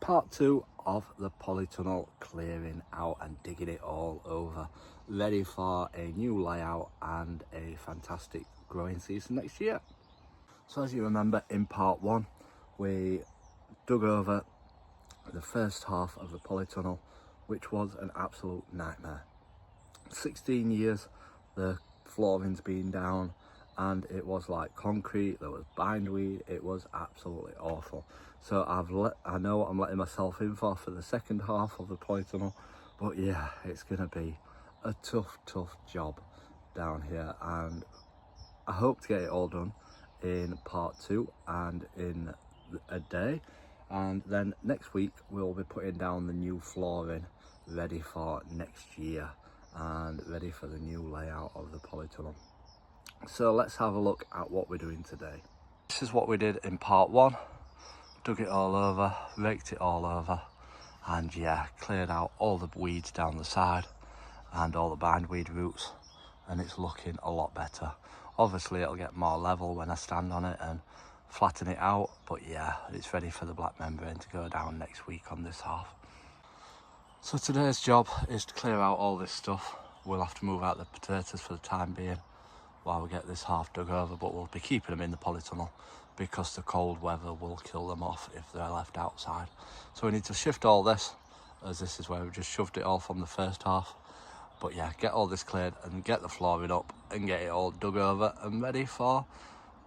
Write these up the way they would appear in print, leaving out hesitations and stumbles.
Part 2 of the polytunnel, clearing out and digging it all over, ready for a new layout and a fantastic growing season next year. So as you remember, in part 1 we dug over the first half of the polytunnel, which was an absolute nightmare. 16 years the flooring's been down and it was like concrete, there was bindweed, it was absolutely awful. So I know what I'm letting myself in for the second half of the polytunnel, but yeah, it's gonna be a tough job down here, and I hope to get it all done in part 2 and in a day, and then next week we'll be putting down the new flooring ready for next year and ready for the new layout of the polytunnel. So let's have a look at what we're doing today. This is what we did in part 1. Dug it all over, raked it all over, and yeah, cleared out all the weeds down the side and all the bindweed roots, and it's looking a lot better. Obviously it'll get more level when I stand on it and flatten it out, but yeah, it's ready for the black membrane to go down next week on this half. So today's job is to clear out all this stuff. We'll have to move out the potatoes for the time being while we get this half dug over, but we'll be keeping them in the polytunnel because the cold weather will kill them off if they're left outside. So we need to shift all this, as this is where we just shoved it all from the first half. But yeah, get all this cleared and get the flooring up and get it all dug over and ready for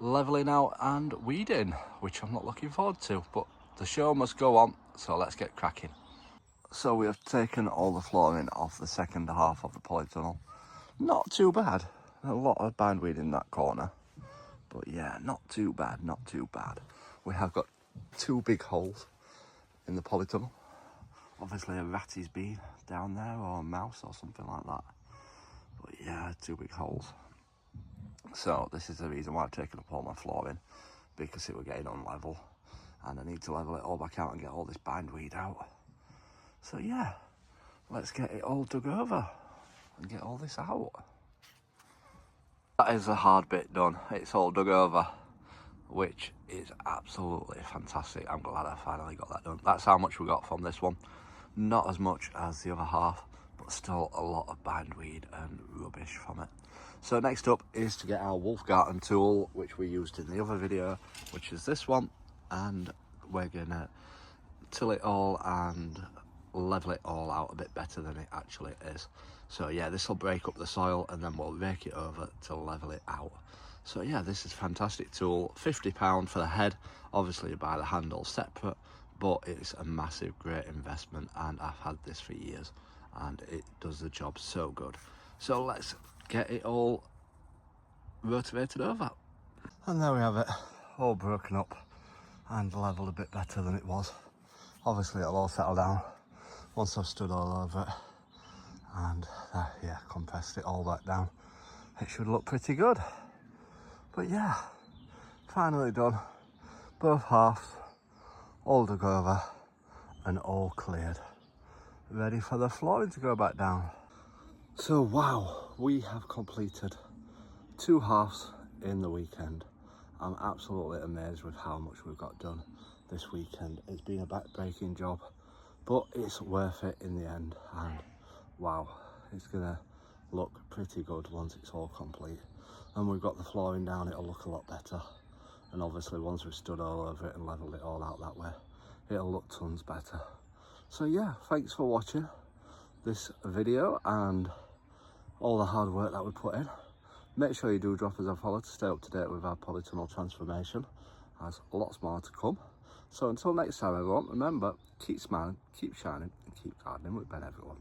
levelling out and weeding, which I'm not looking forward to, but the show must go on, so let's get cracking. So we have taken all the flooring off the second half of the polytunnel. Not too bad. A lot of bindweed in that corner, but yeah, not too bad. We have got 2 big holes in the polytunnel. Obviously a ratty's been down there, or a mouse or something like that, but yeah, 2 big holes. So this is the reason why I've taken up all my flooring, because it was getting unlevel and I need to level it all back out and get all this bindweed out. So yeah, let's get it all dug over and get all this out. That is the hard bit done. It's all dug over, which is absolutely fantastic. I'm glad I finally got that done. That's how much we got from this one. Not as much as the other half, but still a lot of bindweed and rubbish from it. So next up is to get our Wolfgarten tool, which we used in the other video, which is this one, and we're gonna till it all and level it all out a bit better than it actually is. So yeah, this will break up the soil and then we'll rake it over to level it out. So yeah, this is a fantastic tool. £50 for the head. Obviously you buy the handle separate, but it's a massive great investment, and I've had this for years and it does the job so good. So let's get it all rotated over. And there we have it, all broken up and leveled a bit better than it was. Obviously it'll all settle down once I've stood all over it and yeah, compressed it all back down. It should look pretty good. But yeah, finally done. Both halves all dug over and all cleared, ready for the flooring to go back down. So wow, we have completed 2 halves in the weekend. I'm absolutely amazed with how much we've got done this weekend. It's been a back-breaking job, but it's worth it in the end, and wow, it's gonna look pretty good once it's all complete. And we've got the flooring down, it'll look a lot better. And obviously once we've stood all over it and leveled it all out that way, it'll look tons better. So yeah, thanks for watching this video and all the hard work that we put in. Make sure you do drop us a follow to stay up to date with our polytunnel transformation. There's lots more to come. So until next time everyone, remember, keep smiling, keep shining and keep gardening with Ben everyone.